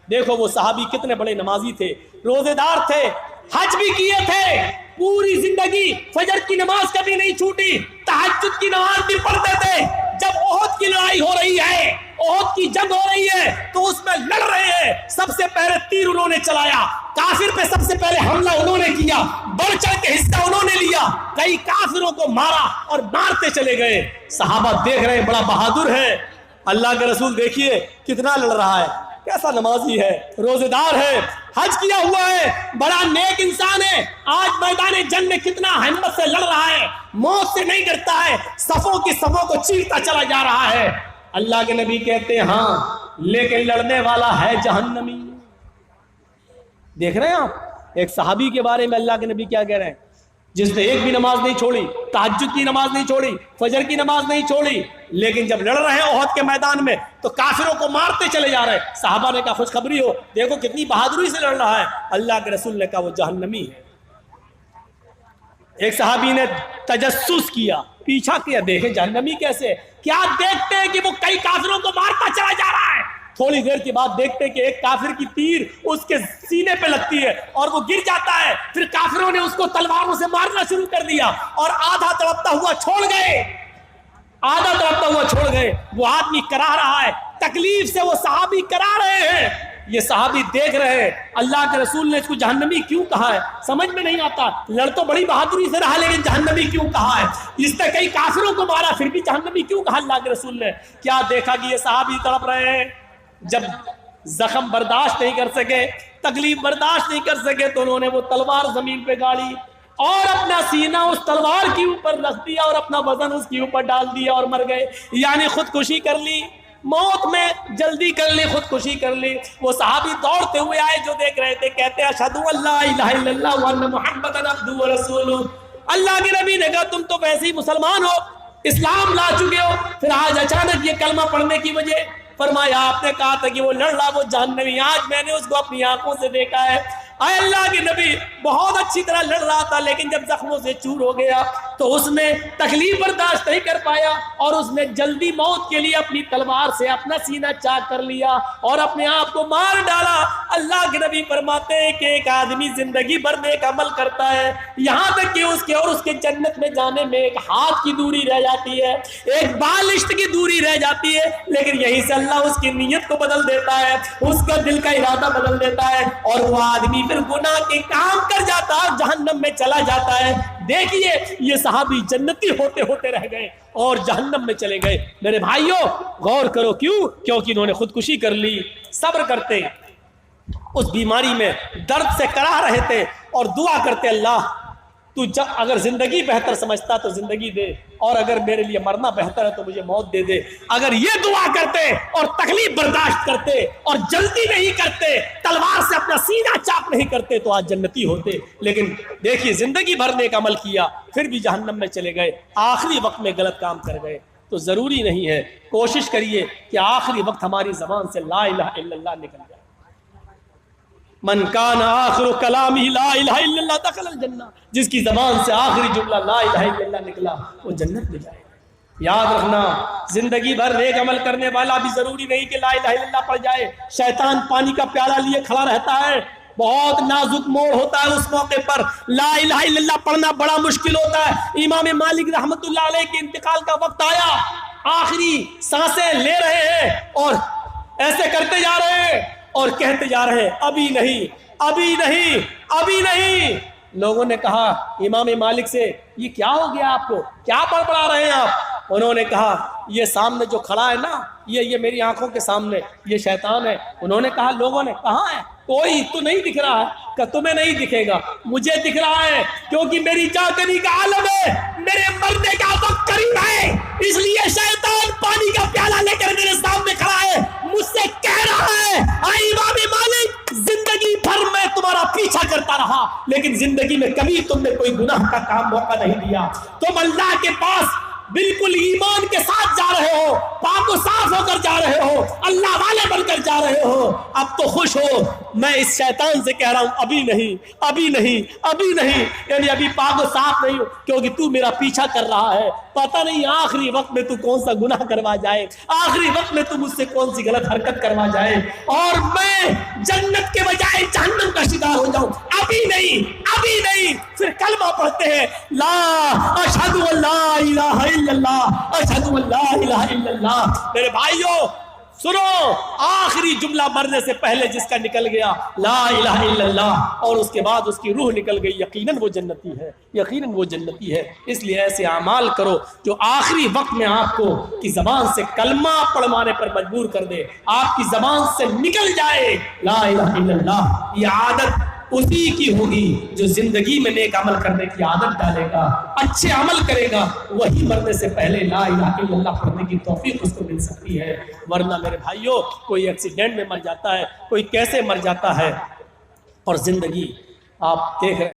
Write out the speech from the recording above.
دیکھو وہ صحابی کتنے بڑے نمازی تھے، روزے دار تھے، حج بھی کیے تھے، پوری زندگی فجر کی نماز کبھی نہیں چھوٹی، تہجد کی نماز بھی پڑھتے تھے۔ جب احد کی لڑائی ہو رہی ہے، احد کی جنگ ہو رہی ہے تو اس میں لڑ رہے ہیں، سب سے پہلے تیر انہوں نے چلایا، کافر پہ سب سے پہلے حملہ انہوں نے کیا، بڑھ چڑھ کے حصہ انہوں نے لیا، کئی کافروں کو مارا اور مارتے چلے گئے۔ صحابہ دیکھ رہے ہیں بڑا بہادر ہے، اللہ کے رسول دیکھیے کتنا لڑ رہا ہے، کیسا نمازی ہے، روزے دار ہے، حج کیا ہوا ہے، بڑا نیک انسان ہے، آج میدان جنگ میں کتنا ہمت سے لڑ رہا ہے، موت سے نہیں ڈرتا ہے، صفوں کی صفوں کو چیرتا چلا جا رہا ہے۔ اللہ کے نبی کہتے ہیں ہاں لیکن لڑنے والا ہے جہنمی۔ دیکھ رہے ہیں آپ ایک صحابی کے بارے میں اللہ کے نبی کیا کہہ رہے ہیں، جس نے ایک بھی نماز نہیں چھوڑی، تہجد کی نماز نہیں چھوڑی، فجر کی نماز نہیں چھوڑی، لیکن جب لڑ رہے ہیں احد کے میدان میں تو کافروں کو مارتے چلے جا رہے ہیں۔ صحابہ نے کہا خوشخبری ہو، دیکھو کتنی بہادری سے لڑ رہا ہے۔ اللہ کے رسول نے کہا وہ جہنمی ہے۔ ایک صحابی نے تجسس کیا، پیچھا کیا، دیکھیں جہنمی کیسے، کیا دیکھتے ہیں کہ وہ کئی کافروں کو مارتا چلا جا رہا ہے، تھوڑی دیر کے بعد دیکھتے ہیں کہ ایک کافر کی تیر اس کے سینے پہ لگتی ہے اور وہ گر جاتا ہے، پھر کافروں نے اس کو تلواروں سے مارنا شروع کر دیا اور آدھا تڑپتا ہوا چھوڑ گئے، آدھا تڑپتا ہوا چھوڑ گئے۔ وہ آدمی کرا رہا ہے، تکلیف سے وہ صحابی کرا رہے ہیں، یہ صحابی دیکھ رہے ہیں۔ اللہ کے رسول نے اس کو جہنمی کیوں کہا ہے سمجھ میں نہیں آتا، لڑ تو بڑی بہادری سے رہا لیکن جہنمی کیوں کہا ہے، اس نے کئی کافروں کو مارا پھر بھی جہنمی کیوں کہا اللہ کے رسول نے؟ کیا دیکھا کہ یہ صحابی تڑپ رہے ہیں، جب زخم برداشت نہیں کر سکے، تکلیف برداشت نہیں کر سکے تو انہوں نے وہ تلوار زمین پہ گاڑی اور اپنا سینہ اس تلوار کے اوپر رکھ دیا اور اپنا وزن اس کے اوپر ڈال دیا اور مر گئے، یعنی خودکشی کر لی، موت میں جلدی کر لی، خودکشی کر لی۔ وہ صحابی دوڑتے ہوئے آئے جو دیکھ رہے تھے، کہتے ہیں اشہدو ان لا الہ الا اللہ وان محمد عبدہ ورسولہ۔ اللہ کے نبی نے کہا تم تو ویسے ہی مسلمان ہو، اسلام لا چکے ہو، پھر آج اچانک یہ کلمہ پڑھنے کی وجہ؟ فرمایا آپ نے کہا تھا کہ وہ لڑ رہا وہ جہنمی، آج میں نے اس کو اپنی آنکھوں سے دیکھا ہے۔ اے اللہ کے نبی بہت اچھی طرح لڑ رہا تھا لیکن جب زخموں سے چور ہو گیا تو اس نے تکلیف برداشت نہیں کر پایا اور اس نے جلدی موت کے لیے اپنی تلوار سے اپنا سینہ چاک کر لیا اور اپنے آپ کو مار ڈالا۔ اللہ کے نبی فرماتے ہیں کہ ایک آدمی زندگی بھر نیک عمل کرتا ہے، یہاں تک کہ اس کے اور اس کے جنت میں جانے میں ایک ہاتھ کی دوری رہ جاتی ہے، ایک بالشت کی دوری رہ جاتی ہے، لیکن یہیں سے اللہ اس کی نیت کو بدل دیتا ہے، اس کا دل کا ارادہ بدل دیتا ہے اور وہ آدمی پھر گناہ کے کام کر جاتا ہے، جہنم میں چلا جاتا ہے۔ دیکھیے یہ صحابی جنتی ہوتے ہوتے رہ گئے اور جہنم میں چلے گئے۔ میرے بھائیوں غور کرو، کیوں؟ کیونکہ انہوں نے خودکشی کر لی۔ صبر کرتے، اس بیماری میں درد سے کرا رہے تھے اور دعا کرتے اللہ تو اگر زندگی بہتر سمجھتا تو زندگی دے اور اگر میرے لیے مرنا بہتر ہے تو مجھے موت دے دے۔ اگر یہ دعا کرتے اور تکلیف برداشت کرتے اور جلدی نہیں کرتے، تلوار سے اپنا سینہ چاک نہیں کرتے تو آج جنتی ہوتے، لیکن دیکھیے زندگی بھر نیک عمل کیا پھر بھی جہنم میں چلے گئے، آخری وقت میں غلط کام کر گئے۔ تو ضروری نہیں ہے، کوشش کریے کہ آخری وقت ہماری زبان سے لا الہ الا اللہ نکل جائے۔ من کان آخر کلامہ لا الہ الا اللہ دخل الجنہ، جس کی زبان سے آخری جملہ لا الہ الا اللہ نکلا وہ جنت میں جائے گا۔ یاد رکھنا زندگی بھر نیک عمل کرنے والا بھی ضروری نہیں کہ لا الہ الا اللہ پڑھ جائے۔ شیطان پانی کا پیالہ لیے کھڑا رہتا ہے، بہت نازک موڑ ہوتا ہے، اس موقع پر لا الہ الا اللہ پڑھنا بڑا مشکل ہوتا ہے۔ امام مالک رحمت اللہ علیہ کے انتقال کا وقت آیا، آخری سانسیں لے رہے ہیں اور ایسے کرتے جا رہے ہیں اور کہتے جا رہے ہیں ابھی نہیں، ابھی نہیں، ابھی نہیں۔ لوگوں نے کہا امام مالک سے یہ کیا ہو گیا آپ کو، کیا بڑبڑا رہے ہیں آپ؟ انہوں نے کہا یہ سامنے جو کھڑا ہے نا، یہ میری آنکھوں کے سامنے یہ شیطان ہے۔ انہوں نے کہا لوگوں نے کہاں ہے؟ کوئی تو نہیں دکھ رہا ہے؟ کہ تمہیں نہیں دکھے گا، مجھے دکھ رہا ہے کیونکہ میری جاگنی کا عالم ہے، میرے مرنے کا وقت قریب ہے، اس لیے شیطان پانی کا پیالہ لے کر میرے سامنے کھڑا ہے، مجھ سے کہہ رہا ہے اے امام مالک زندگی بھر میں تمہارا پیچھا کرتا رہا لیکن زندگی میں کبھی تم نے کوئی گناہ کا کام موقع نہیں دیا، تم اللہ کے پاس بالکل ایمان کے ساتھ جا رہے ہو، پاک و صاف ہو کر جا رہے ہو، اللہ والے بن کر جا رہے ہو، اب تو خوش ہو۔ میں اس شیطان سے کہہ رہا ہوں ابھی نہیں، ابھی نہیں، ابھی نہیں، یعنی ابھی پاک و صاف نہیں ہو کیونکہ تو میرا پیچھا کر رہا ہے، پتہ نہیں آخری وقت میں تو کون سا گناہ کروا جائے، آخری وقت میں تو مجھ سے کون سی غلط حرکت کروا جائے اور میں جنت کے بجائے جہنم کا شکار ہو جاؤں۔ ابھی نہیں، پھر کلمہ پڑھتے ہیں، لا اشہد ان لا الہ الا اللہ، اشہد ان لا الہ الا اللہ۔ میرے بھائیوں سنو، آخری جملہ مرنے سے پہلے جس کا نکل گیا لا الہ الا اللہ اور اس کے بعد اس کی روح نکل گئی، یقیناً وہ جنتی ہے، یقیناً وہ جنتی ہے۔ اس لیے ایسے اعمال کرو جو آخری وقت میں آپ کو کی زبان سے کلمہ پڑھوانے پر مجبور کر دے، آپ کی زبان سے نکل جائے لا الہ الا اللہ۔ یہ عادت اسی کی ہوگی جو زندگی میں نیک عمل کرنے کی عادت ڈالے گا، اچھے عمل کرے گا، وہی مرنے سے پہلے لا الہ الا اللہ پڑھنے کی توفیق اس کو مل سکتی ہے۔ ورنہ میرے بھائیوں کوئی ایکسیڈنٹ میں مر جاتا ہے، کوئی کیسے مر جاتا ہے، اور زندگی آپ دیکھ رہے ہیں